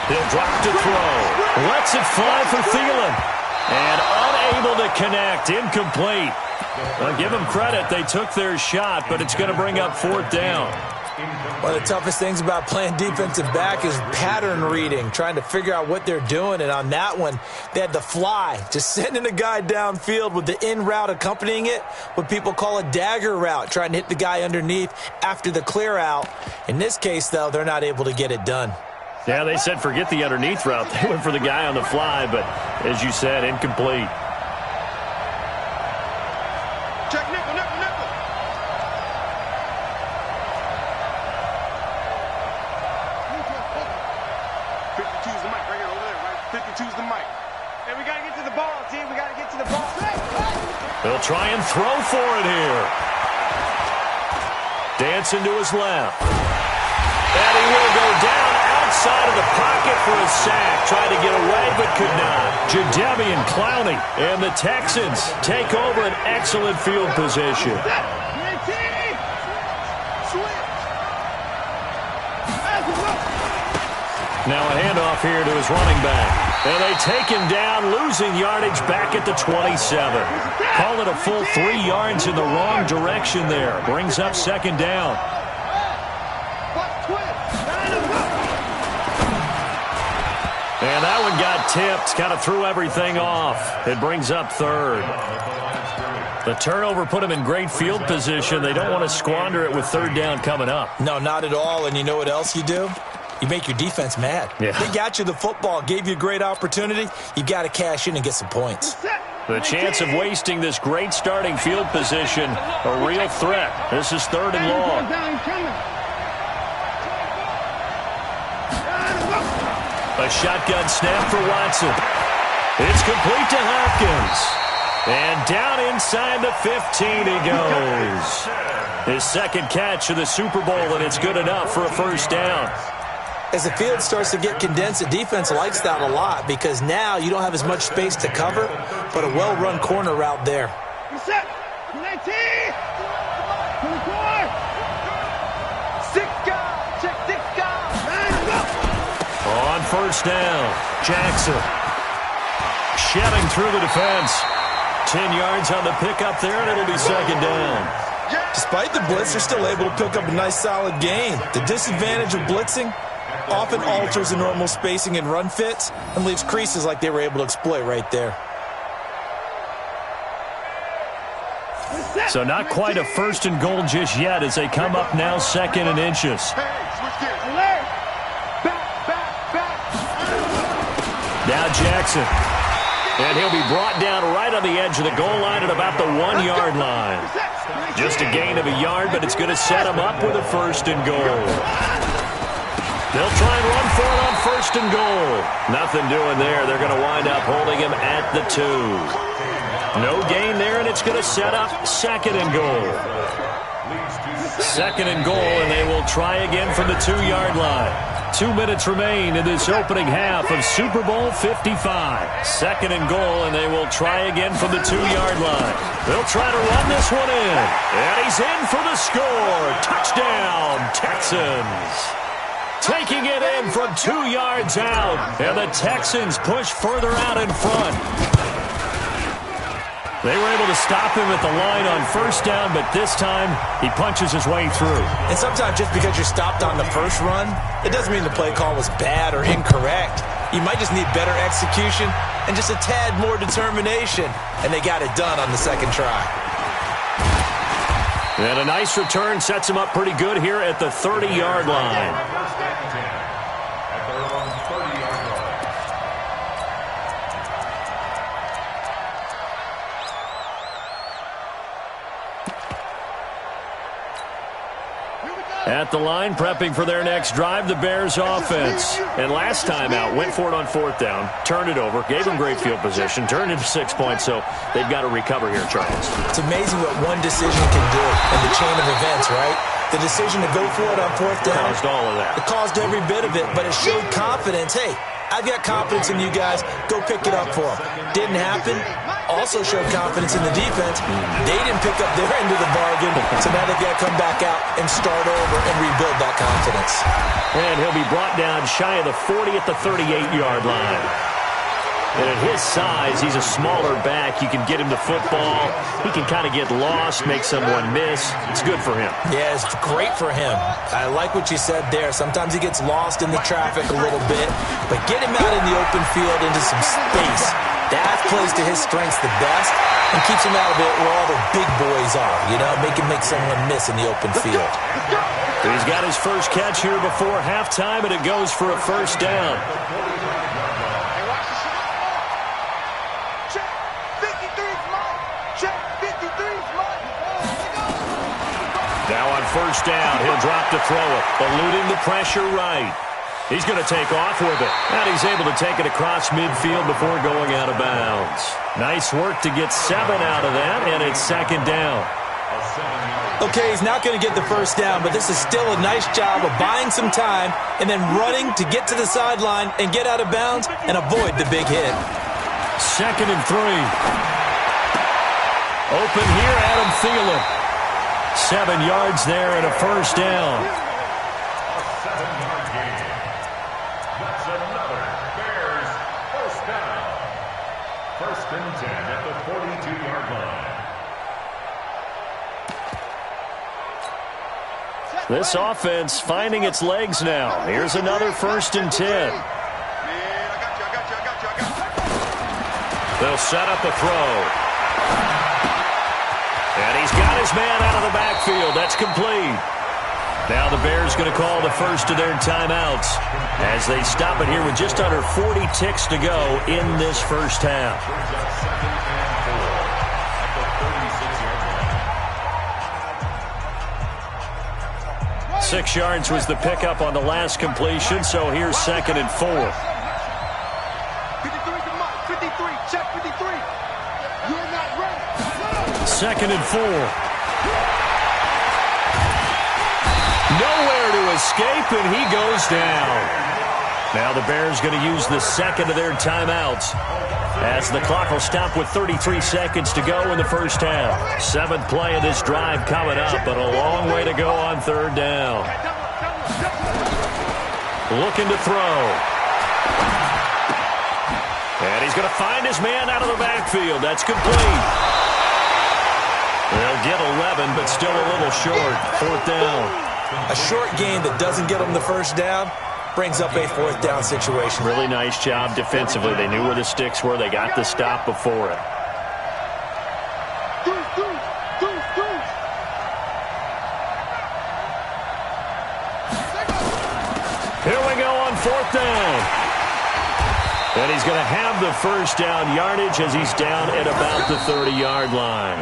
He'll drop to throw. Lets it fly for Thielen. And unable to connect. Incomplete. Well, give them credit. They took their shot, but it's going to bring up 4th down. One of the toughest things about playing defensive back is pattern reading, trying to figure out what they're doing. And on that one, they had the fly, just sending a guy downfield with the in route accompanying it, what people call a dagger route, trying to hit the guy underneath after the clear out. In this case, though, they're not able to get it done. Yeah, they said forget the underneath route. They went for the guy on the fly, but as you said, incomplete. Check nickel, nickel, nickel. 52's the mic right here, over there, right? 52's the mic. Hey, we got to get to the ball, team. We got to get to the ball. They'll try and throw for it here. Dancing to his left. And he will go down outside of the pocket for a sack. Tried to get away, but could not. Jadeveon Clowney and the Texans take over an excellent field position. Now a handoff here to his running back. And they take him down, losing yardage back at the 27. Call it a full 3 yards in the wrong direction there. Brings up 2nd down. And that one got tipped, kind of threw everything off. It brings up 3rd. The turnover put them in great field position. They don't want to squander it with 3rd down coming up. No, not at all. And you know what else you do? You make your defense mad. Yeah. They got you the football, gave you a great opportunity. You got to cash in and get some points. The chance of wasting this great starting field position, a real threat. This is 3rd and long. A shotgun snap for Watson. It's complete to Hopkins. And down inside the 15 he goes. His 2nd catch of the Super Bowl, and it's good enough for a 1st down. As the field starts to get condensed, the defense likes that a lot because now you don't have as much space to cover, but a well-run corner route there. On 1st down, Jackson shedding through the defense. 10 yards on the pickup there, and it'll be 2nd down. Despite the blitz, they're still able to pick up a nice solid gain. The disadvantage of blitzing often alters the normal spacing and run fits and leaves creases like they were able to exploit right there. So not quite a 1st and goal just yet as they come up now 2nd and inches. Now Jackson. And he'll be brought down right on the edge of the goal line at about the 1-yard line. Just a gain of a yard, but it's going to set him up with a 1st and goal. They'll try and run for it on 1st and goal. Nothing doing there. They're going to wind up holding him at the 2. No gain there, and it's going to set up 2nd and goal. 2nd and goal, and they will try again from the 2-yard line. 2 minutes remain in this opening half of Super Bowl 55. 2nd and goal, and they will try again from the 2-yard line. They'll try to run this one in. And he's in for the score. Touchdown, Texans. Taking it in from 2 yards out. And the Texans push further out in front. They were able to stop him at the line on 1st down, but this time he punches his way through. And sometimes just because you're stopped on the first run, it doesn't mean the play call was bad or incorrect. You might just need better execution and just a tad more determination. And they got it done on the 2nd try. And a nice return sets him up pretty good here at the 30-yard line. At the line, prepping for their next drive, the Bears offense. And last time out, went for it on 4th down, turned it over, gave them great field position, turned it to 6 points, so they've got to recover here, Charles. It's amazing what one decision can do in the chain of events, right? The decision to go for it on 4th down. Caused all of that. It caused every bit of it, but it showed confidence. Hey, I've got confidence in you guys. Go pick it up for them. Didn't happen. Also showed confidence in the defense. They didn't pick up their end of the bargain, so now they've got to come back out and start over and rebuild that confidence. And he'll be brought down shy of the 40 at the 38-yard line. And at his size, he's a smaller back. You can get him the football. He can kind of get lost, make someone miss. It's good for him. Yeah, it's great for him. I like what you said there. Sometimes he gets lost in the traffic a little bit, but get him out in the open field into some space. That plays to his strengths the best and keeps him out of it where all the big boys are, you know, make someone miss in the open field. He's got his first catch here before halftime, and it goes for a first down. Now on first down, he'll drop to throw it, eluding the pressure right. He's going to take off with it, and he's able to take it across midfield before going out of bounds. Nice work to get 7 out of that, and it's second down. Okay, he's not going to get the first down, but this is still a nice job of buying some time and then running to get to the sideline and get out of bounds and avoid the big hit. Second and 3. Open here, Adam Thielen. 7 yards there and a first down. A 7-yard gain. That's another Bears first down. First and 10 at the 42-yard line. This offense finding its legs now. Here's another first and 10. They'll set up a throw. And he's got his man out of the backfield. That's complete. Now the Bears going to call the first of their timeouts as they stop it here with just under 40 ticks to go in this first half. 6 yards was the pickup on the last completion, so here's second and 4. 53 to Mike. 53. Check 53. You're not ready. Second and 4. Nowhere to escape, and he goes down. Now the Bears going to use the second of their timeouts as the clock will stop with 33 seconds to go in the first half. 7th play of this drive coming up, but a long way to go on third down. Looking to throw. And he's going to find his man out of the backfield. That's complete. They'll get 11, but still a little short. Fourth down. A short gain that doesn't get them the first down brings up a fourth down situation. Really nice job defensively. They knew where the sticks were. They got the stop before it. Here we go on fourth down. And he's going to have the first down yardage as he's down at about the 30-yard line.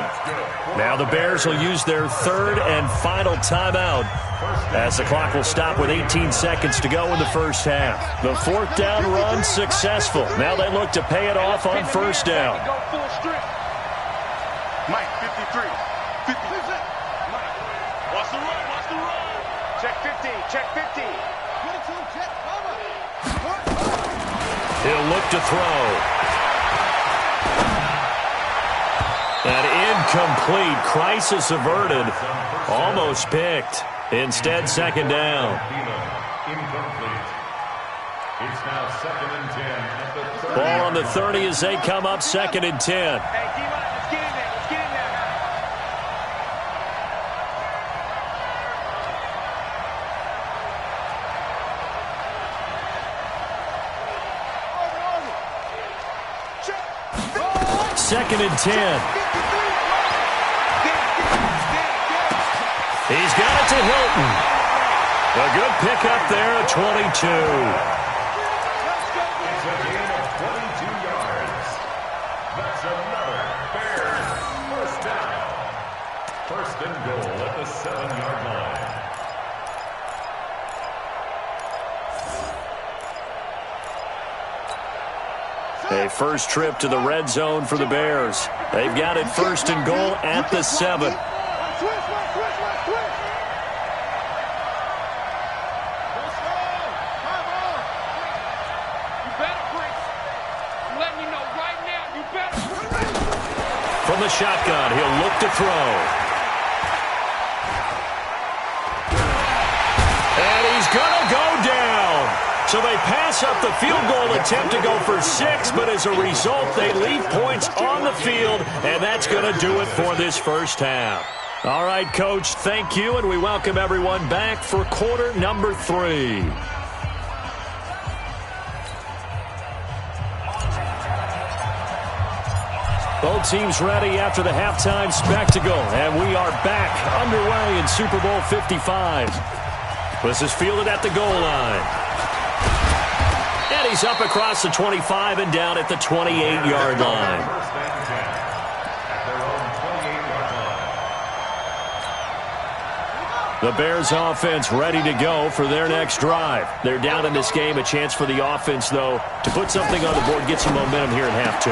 Now the Bears will use their third and final timeout as the clock will stop with 18 seconds to go in the first half. The fourth down run successful. Now they look to pay it off on first down. Mike, 53. 50. Watch the run. Watch the run. Check 50. Check 50. He'll look to throw. An incomplete. Crisis averted. Almost picked. Instead, second down. Incomplete. It's now second and 10 at the 30. Ball on the 30 as they come up second and 10. Hey, D-Line, let's get in there. Let's get in there. Second and 10. He's got it to Hilton. A good pickup there at 22. It's a gain of 22 yards. That's another Bears first down. First and goal at the 7-yard line. A first trip to the red zone for the Bears. They've got it first and goal at the 7. From the shotgun, he'll look to throw. pass up the field goal attempt to go for 6, but as a result, they leave points on the field, and that's going to do it for this first half. All right, Coach, thank you, and we welcome everyone back for quarter number 3. Both teams ready after the halftime spectacle, and we are back underway in Super Bowl 55. This is fielded at the goal line. And he's up across the 25 and down at the 28-yard line. The Bears offense ready to go for their next drive. They're down in this game. A chance for the offense, though, to put something on the board, get some momentum here in half 2.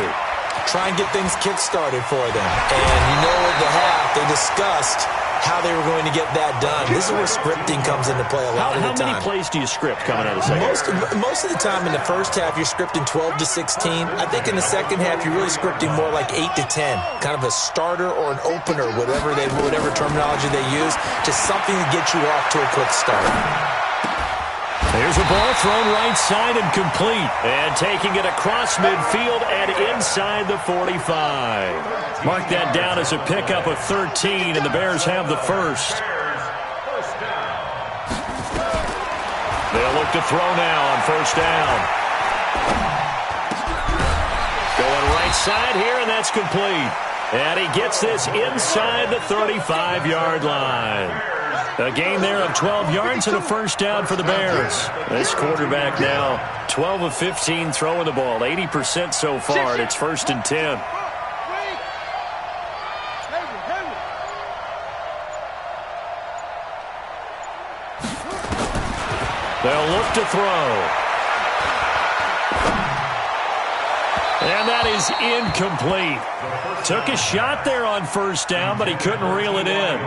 Try and get things kick-started for them. And you know at the half, they discussed how they were going to get that done. This is where scripting comes into play a lot of the time. How many plays do you script coming out of the second half? Most of the time in the first half, you're scripting 12 to 16. I think in the second half, you're really scripting more like 8 to 10. Kind of a starter or an opener, whatever terminology they use, just something to get you off to a quick start. There's a ball thrown right side and complete. And taking it across midfield and inside the 45. Mark that down as a pickup of 13, and the Bears have the first. They'll look to throw now on first down. Going right side here, and that's complete. And he gets this inside the 35-yard line. A gain there of 12 yards and a first down for the Bears. This quarterback now 12 of 15 throwing the ball, 80% so far, and it's 1st and 10. They'll look to throw. And that is incomplete. Took a shot there on first down, but he couldn't reel it in.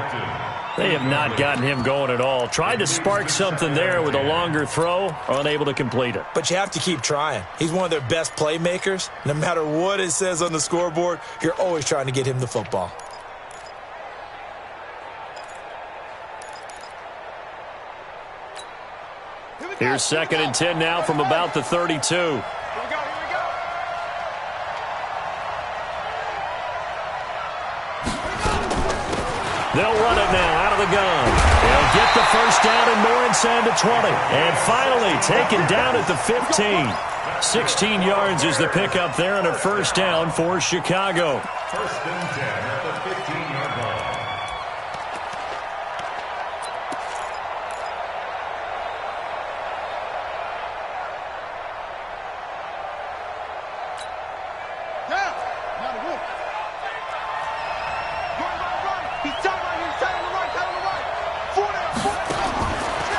They have not gotten him going at all. Tried to spark something there with a longer throw, unable to complete it. But you have to keep trying. He's one of their best playmakers. No matter what it says on the scoreboard, you're always trying to get him the football. Here's 2nd and 10 now from about the 32. They'll run it now out of the gun. They'll get the first down and more inside the 20. And finally taken down at the 15. 16 yards is the pickup there and a first down for Chicago. 1st and 10 at the 15-yard line.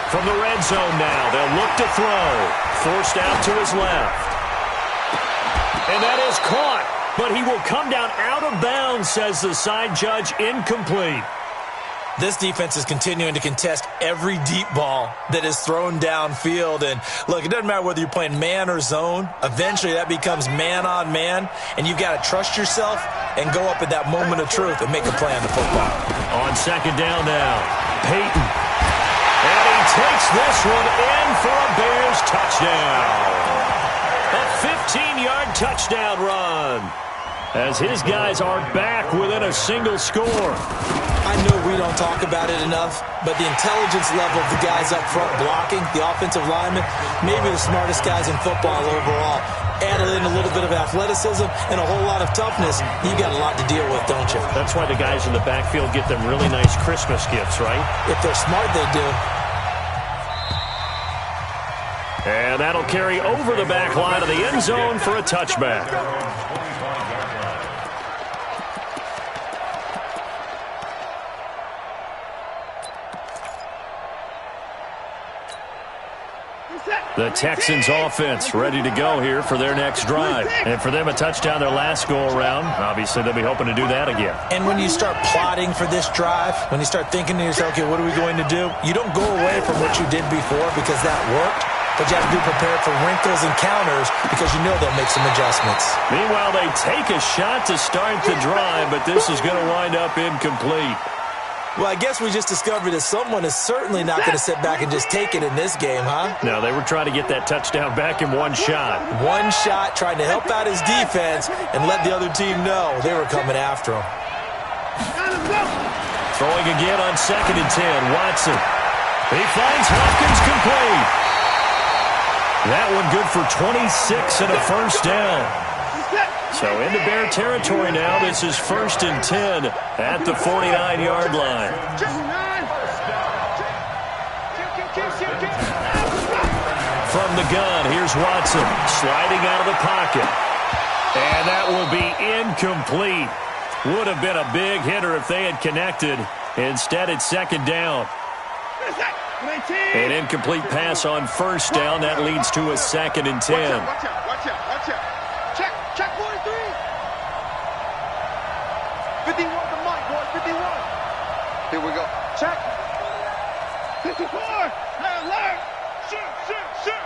From the red zone now, they'll look to throw. Forced out to his left. And that is caught, but he will come down out of bounds, says the side judge, incomplete. This defense is continuing to contest every deep ball that is thrown downfield. And, look, it doesn't matter whether you're playing man or zone. Eventually, that becomes man-on-man, and you've got to trust yourself and go up at that moment of truth and make a play on the football. On 2nd down now, Peyton. And he takes this one in for a Bears touchdown. A 15-yard touchdown run. As his guys are back within a single score. I know we don't talk about it enough, but the intelligence level of the guys up front blocking, the offensive linemen, maybe the smartest guys in football overall. Added in a little bit of athleticism and a whole lot of toughness, you got a lot to deal with, don't you? That's why the guys in the backfield get them really nice Christmas gifts, right? If they're smart, they do. And that'll carry over the back line of the end zone for a touchback. The Texans offense ready to go here for their next drive. And for them, a touchdown their last go-around. Obviously, they'll be hoping to do that again. And when you start plotting for this drive, when you start thinking to yourself, okay, what are we going to do? You don't go away from what you did before because that worked. But you have to be prepared for wrinkles and counters because you know they'll make some adjustments. Meanwhile, they take a shot to start the drive, but this is going to wind up incomplete. Well, I guess we just discovered that someone is certainly not going to sit back and just take it in this game, huh? No, they were trying to get that touchdown back in one shot. One shot, trying to help out his defense and let the other team know they were coming after him. Throwing again on 2nd and 10. Watson. He finds Hopkins complete. That one good for 26 and a first down. So into Bear territory now. This is 1st and 10 at the 49-yard line. From the gun, here's Watson sliding out of the pocket. And that will be incomplete. Would have been a big hitter if they had connected. Instead, it's 2nd down. An incomplete pass on 1st down. That leads to a 2nd and 10. Watch out. Check 43. 51 the mic, boy. 51. Here we go. Check. 54. Hey, alert. Shoot. Short.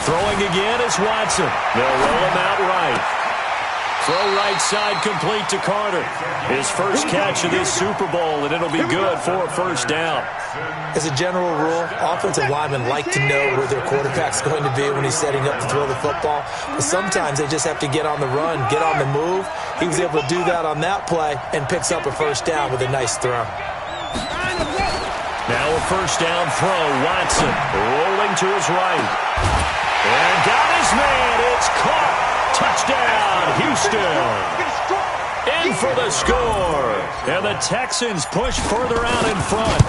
Throwing again is Watson. They'll roll him out right. Throw right side complete to Carter. His first catch of this Super Bowl, and it'll be good for a first down. As a general rule, offensive linemen like to know where their quarterback's going to be when he's setting up to throw the football. But sometimes they just have to get on the run, get on the move. He was able to do that on that play and picks up a first down with a nice throw. Now a first down throw. Watson rolling to his right. And got his man. It's caught. Touchdown, Houston. In for the score. And the Texans push further out in front.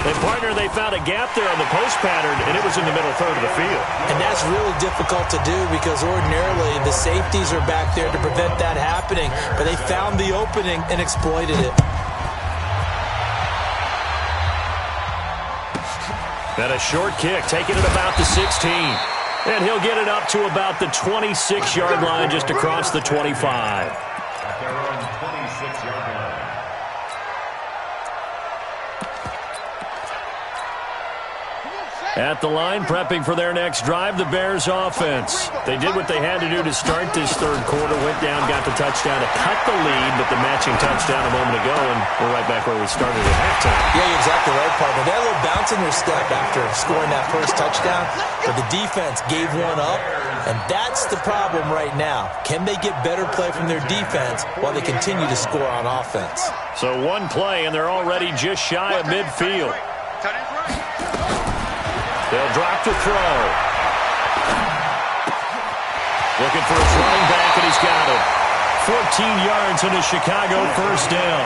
And, partner, they found a gap there on the post pattern, and it was in the middle third of the field. And that's really difficult to do because ordinarily the safeties are back there to prevent that happening. But they found the opening and exploited it. And a short kick, taking it about the 16. And he'll get it up to about the 26-yard line, just across the 25. At their own 26-yard line. At the line, prepping for their next drive, the Bears offense. They did what they had to do to start this third quarter, went down, got the touchdown to cut the lead, but the matching touchdown a moment ago, and we're right back where we started at halftime. Yeah, you're exactly right, partner. They had a little bounce in their step after scoring that first touchdown, but the defense gave one up, and that's the problem right now. Can they get better play from their defense while they continue to score on offense? So one play, and they're already just shy of midfield. They'll drop to throw. Looking for his running back, and he's got it. 14 yards and a Chicago first down.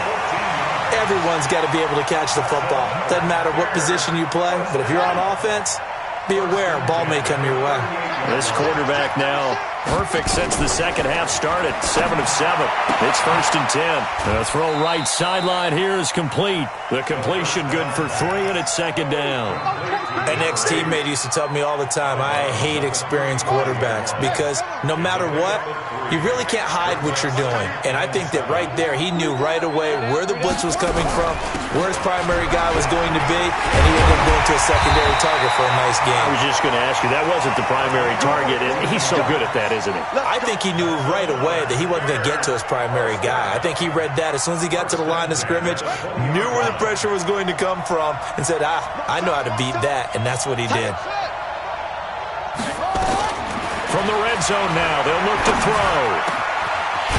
Everyone's got to be able to catch the football. Doesn't matter what position you play, but if you're on offense, be aware, ball may come your way. This quarterback now perfect since the second half started. 7 of 7. It's 1st and 10. The throw right sideline here is complete. The completion good for 3, and it's 2nd down. An ex-teammate used to tell me all the time, I hate experienced quarterbacks because no matter what, you really can't hide what you're doing. And I think that right there, he knew right away where the blitz was coming from, where his primary guy was going to be, and he ended up going to a secondary target for a nice game. I was just going to ask you, that wasn't the primary target, and he's so good at that, isn't he? I think he knew right away that he wasn't going to get to his primary guy. I think he read that as soon as he got to the line of scrimmage, knew where the pressure was going to come from, and said, I know how to beat that, and that's what he did. From the red zone now, they'll look to throw.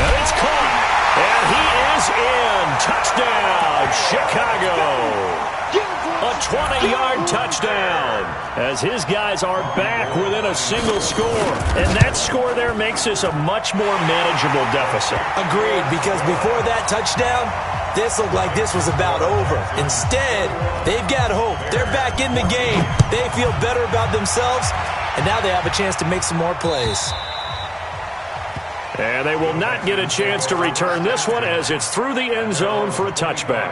And it's caught, and he is in. Touchdown, Chicago. A 20-yard touchdown as his guys are back within a single score. And that score there makes this a much more manageable deficit. Agreed, because before that touchdown, this looked like this was about over. Instead, they've got hope. They're back in the game. They feel better about themselves, and now they have a chance to make some more plays. And they will not get a chance to return this one as it's through the end zone for a touchback.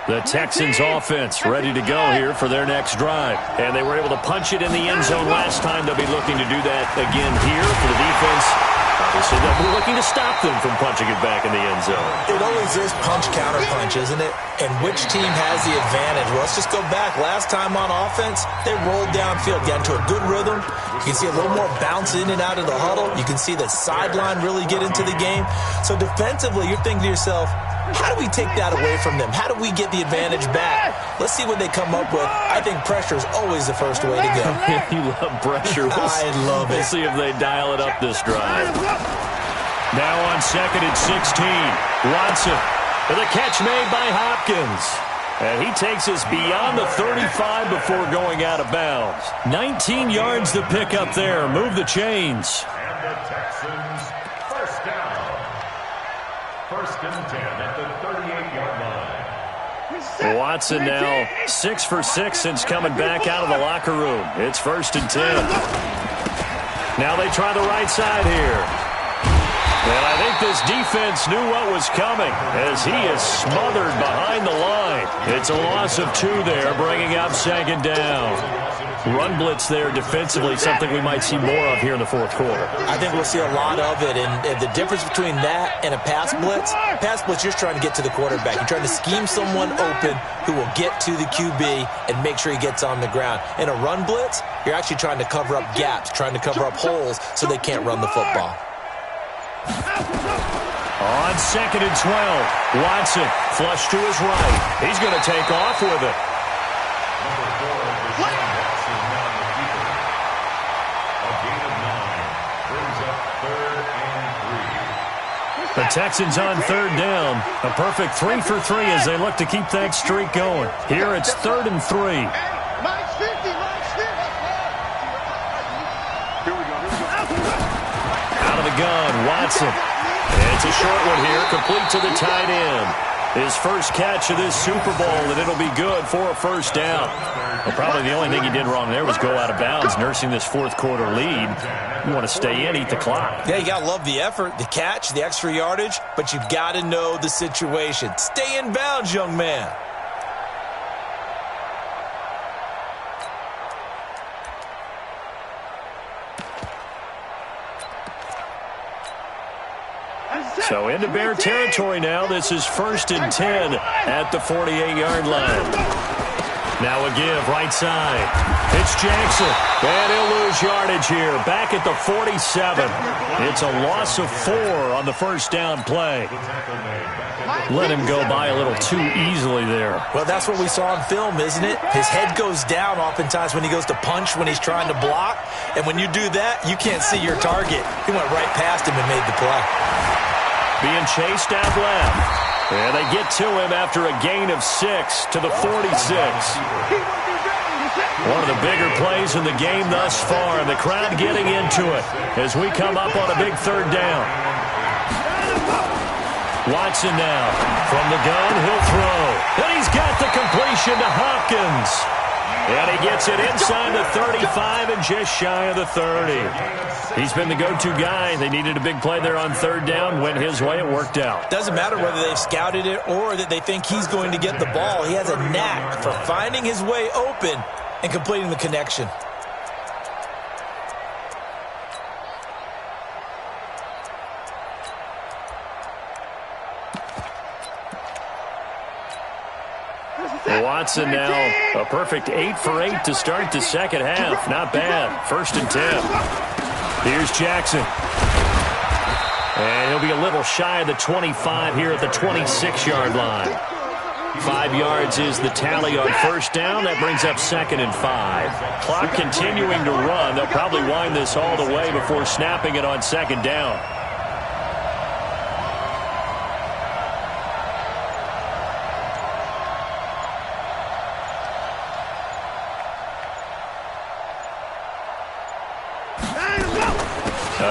The Texans offense ready to go here for their next drive. And they were able to punch it in the end zone last time. They'll be looking to do that again here for the defense. Obviously, they'll be looking to stop them from punching it back in the end zone. It always is punch-counter-punch, isn't it? And which team has the advantage? Well, let's just go back. Last time on offense, they rolled downfield, got into a good rhythm. You can see a little more bounce in and out of the huddle. You can see the sideline really get into the game. So defensively, you're thinking to yourself, how do we take that away from them? How do we get the advantage back? Let's see what they come up with. I think pressure is always the first way to go. You love pressure. I love it. We'll see if they dial it up this drive. Now on 2nd and 16, Watson with a catch made by Hopkins. And he takes us beyond the 35 before going out of bounds. 19 yards to pick up there. Move the chains. And the Texans first down. 1st and 10 at the 38-yard line. Watson now 6 for 6 since coming back out of the locker room. It's 1st and 10. Now they try the right side here. And I think this defense knew what was coming as he is smothered behind the line. It's a loss of 2 there, bringing up 2nd down. Run blitz there defensively, something we might see more of here in the 4th quarter. I think we'll see a lot of it, and the difference between that and a pass blitz, you're just trying to get to the quarterback. You're trying to scheme someone open who will get to the QB and make sure he gets on the ground. In a run blitz, you're actually trying to cover up gaps, trying to cover up holes so they can't run the football. On 2nd and 12, Watson flush to his right. He's going to take off with it. The Texans on 3rd down. A perfect 3 for 3 as they look to keep that streak going. Here it's 3rd and 3. Out of the gun, Watson. It's a short one here, complete to the tight end. His first catch of this Super Bowl, and it'll be good for a 1st down. Well, probably the only thing he did wrong there was go out of bounds, nursing this 4th quarter lead. You want to stay in, eat the clock. Yeah, you got to love the effort, the catch, the extra yardage, but you've got to know the situation. Stay in bounds, young man. So into Bear territory now. This is 1st and 10 at the 48-yard line. Now a give, right side. It's Jackson, and he'll lose yardage here. Back at the 47. It's a loss of 4 on the 1st down play. Let him go by a little too easily there. Well, that's what we saw in film, isn't it? His head goes down oftentimes when he goes to punch, when he's trying to block. And when you do that, you can't see your target. He went right past him and made the play. Being chased out left. And they get to him after a gain of 6 to the 46. One of the bigger plays in the game thus far. And the crowd getting into it as we come up on a big 3rd down. Watson now from the gun. He'll throw. And he's got the completion to Hopkins. And he gets it inside the 35 and just shy of the 30. He's been the go-to guy. They needed a big play there on 3rd down. Went his way. It worked out. Doesn't matter whether they've scouted it or that they think he's going to get the ball. He has a knack for finding his way open and completing the connection. Watson now a perfect 8 for 8 to start the 2nd half. Not bad. 1st and 10. Here's Jackson. And he'll be a little shy of the 25 here at the 26-yard line. 5 yards is the tally on 1st down. That brings up 2nd and 5. Clock continuing to run. They'll probably wind this all the way before snapping it on 2nd down.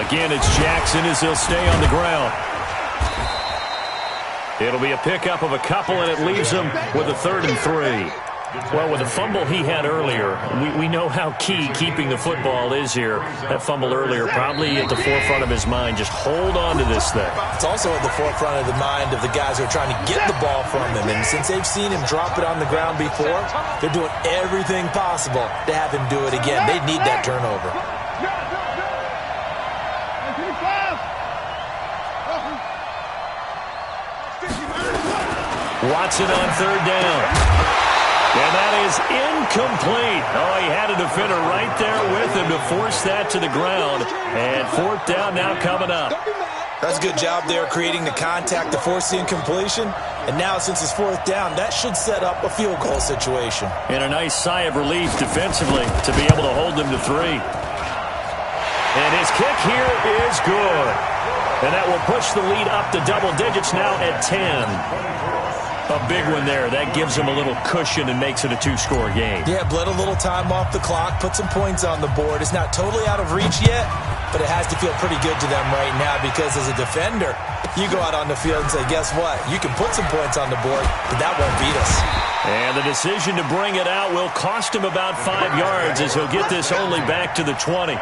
Again, it's Jackson as he'll stay on the ground. It'll be a pickup of a couple, and it leaves him with a 3rd and 3. Well, with the fumble he had earlier, we know how key keeping the football is here. That fumble earlier probably at the forefront of his mind. Just hold on to this thing. It's also at the forefront of the mind of the guys who are trying to get the ball from him. And since they've seen him drop it on the ground before, they're doing everything possible to have him do it again. They need that turnover. Watson on third down. And that is incomplete. Oh, he had a defender right there with him to force that to the ground. And fourth down now coming up. That's a good job there creating the contact to force the incompletion. And now since it's fourth down, that should set up a field goal situation. And a nice sigh of relief defensively to be able to hold them to 3. And his kick here is good. And that will push the lead up to double digits now at 10. A big one there. That gives them a little cushion and makes it a 2-score game. Yeah, bled a little time off the clock, put some points on the board. It's not totally out of reach yet, but it has to feel pretty good to them right now because as a defender, you go out on the field and say, guess what? You can put some points on the board, but that won't beat us. And the decision to bring it out will cost him about 5 yards as he'll get this only back to the 20.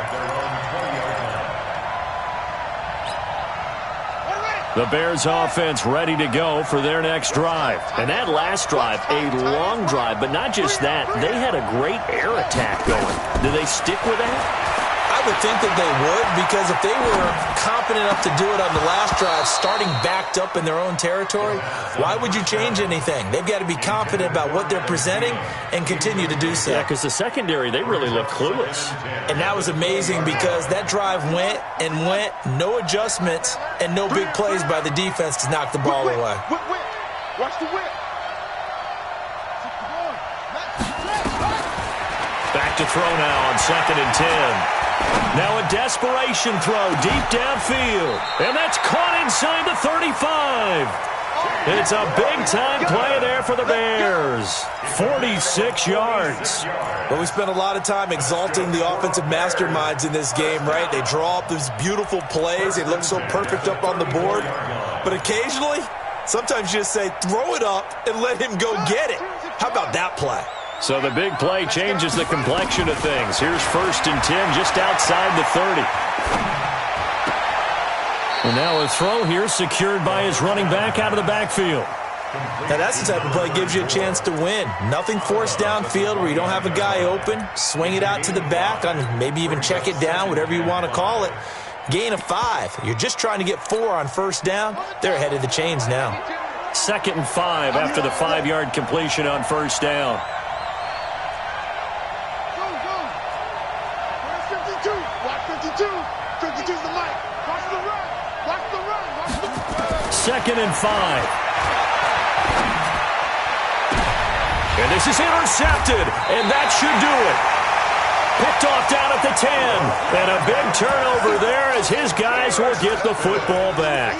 The Bears offense ready to go for their next drive. And that last drive, a long drive, but not just that. They had a great air attack going. Do they stick with that? I would think that they would, because if they were confident enough to do it on the last drive, starting backed up in their own territory, why would you change anything? They've got to be confident about what they're presenting and continue to do so. Yeah, because the secondary, they really look clueless. And that was amazing because that drive went and went, no adjustments, and no big plays by the defense to knock the ball away. Watch the whip. Back to throw now on 2nd and 10. Now a desperation throw deep downfield. And that's caught inside the 35. It's a big-time play there for the Bears. 46 yards. Well, we spent a lot of time exalting the offensive masterminds in this game, right? They draw up these beautiful plays. They look so perfect up on the board. But occasionally, sometimes you just say, throw it up and let him go get it. How about that play? So the big play changes the complexion of things. Here's 1st and 10 just outside the 30. And now a throw here secured by his running back out of the backfield. Now that's the type of play that gives you a chance to win. Nothing forced downfield where you don't have a guy open. Swing it out to the back, maybe even check it down, whatever you want to call it. Gain of 5. You're just trying to get 4 on 1st down. They're ahead of the chains now. 2nd and 5 after the 5-yard completion on 1st down. Second and 5. And this is intercepted, and that should do it. Picked off down at the 10. And a big turnover there as his guys will get the football back.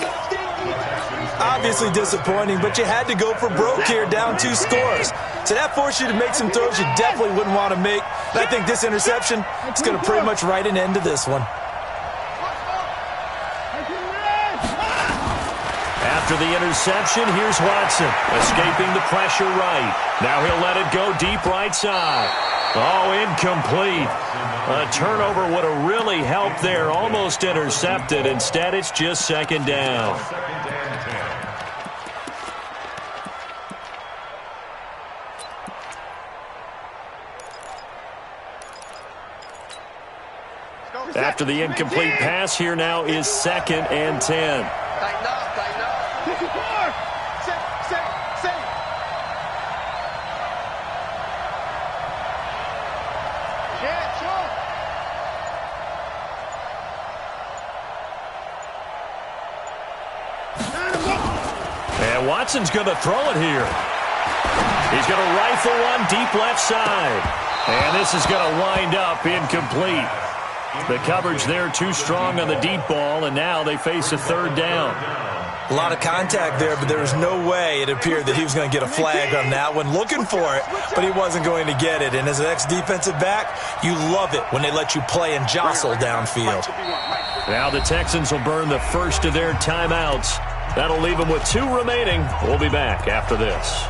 Obviously disappointing, but you had to go for broke here, down 2 scores. So that forced you to make some throws you definitely wouldn't want to make. And I think this interception is going to pretty much write an end to this one. After the interception, here's Watson, escaping the pressure right. Now he'll let it go deep right side. Oh, incomplete. A turnover would have really helped there, almost intercepted. Instead, it's just 2nd down. After the incomplete pass, here now is 2nd and 10. And Watson's going to throw it here. He's going to rifle one deep left side. And this is going to wind up incomplete. The coverage there too strong on the deep ball, and now they face a 3rd down. A lot of contact there, but there was no way it appeared that he was going to get a flag on that one. Looking for it, but he wasn't going to get it. And as an ex-defensive back, you love it when they let you play and jostle downfield. Now the Texans will burn the first of their timeouts. That'll leave them with 2 remaining. We'll be back after this.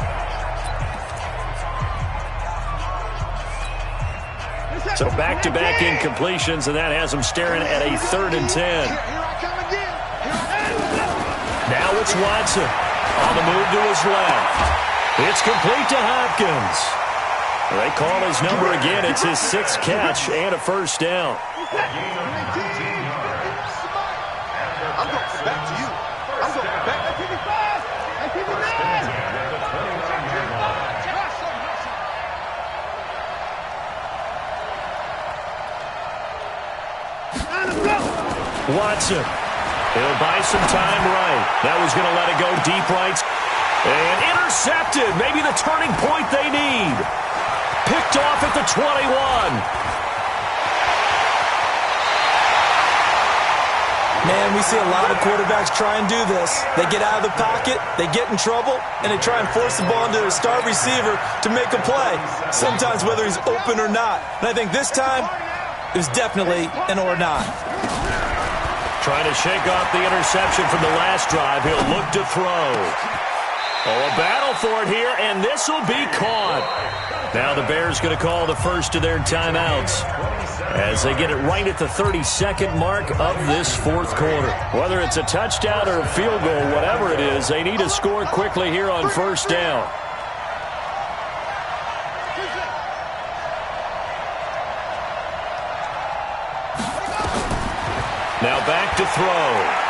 So back-to-back incompletions, and that has them staring at a 3rd and 10. Now it's Watson on the move to his left. It's complete to Hopkins. They call his number again. It's his 6th catch and a 1st down. I'm going back to you. I'm going back. Watson. He'll buy some time right. That was going to let it go deep right. And intercepted. Maybe the turning point they need. Picked off at the 21. Man, we see a lot of quarterbacks try and do this. They get out of the pocket, they get in trouble, and they try and force the ball into their star receiver to make a play, sometimes whether he's open or not. And I think this time, it was definitely an or not. Trying to shake off the interception from the last drive. He'll look to throw. Oh, a battle for it here, and this will be caught. Now the Bears going to call the first of their timeouts as they get it right at the 32nd mark of this fourth quarter. Whether it's a touchdown or a field goal, whatever it is, they need to score quickly here on first down. Now back to throw.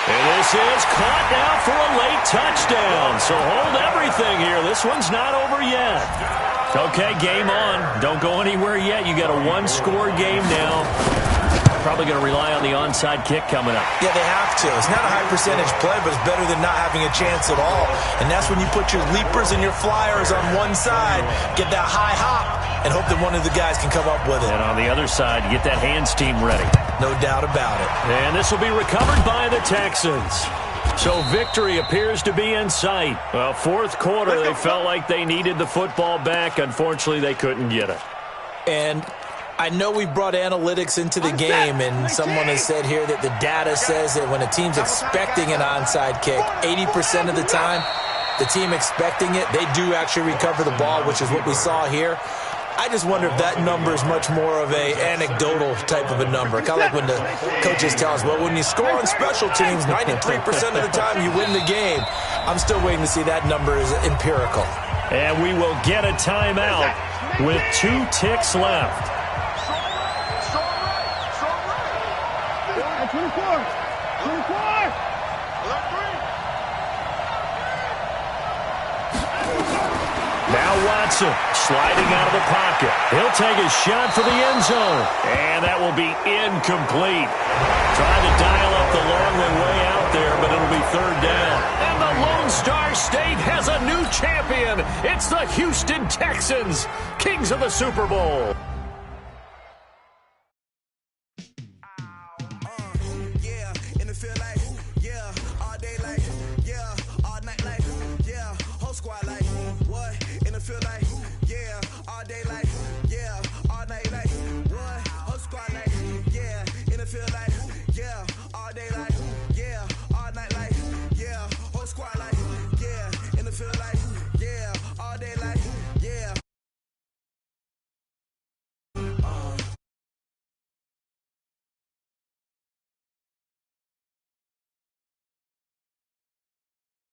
And this is caught now for a late touchdown. So hold everything here. This one's not over yet. Okay, game on. Don't go anywhere yet. You got a one-score game now. Probably going to rely on the onside kick coming up. Yeah, they have to. It's not a high-percentage play, but it's better than not having a chance at all. And that's when you put your leapers and your flyers on one side, get that high hop, and hope that one of the guys can come up with it. And on the other side, get that hands team ready. No doubt about it. And this will be recovered by the Texans. So victory appears to be in sight. Well, fourth quarter, they felt like they needed the football back. Unfortunately, they couldn't get it. And I know we brought analytics into the game, and someone has said here that the data says that when a team's expecting an onside kick, 80% of the time, the team expecting it, they do actually recover the ball, which is what we saw here. I just wonder if that number is much more of a anecdotal type of a number. Kind of like when the coaches tell us, well, when you score on special teams, 93% of the time you win the game. I'm still waiting to see that number is empirical. And we will get a timeout with 2 ticks left. 24. Now Watson sliding out of the pocket. He'll take a shot for the end zone. And that will be incomplete. Trying to dial up the long way out there, but it'll be third down. And the Lone Star State has a new champion. It's the Houston Texans, kings of the Super Bowl. Feel like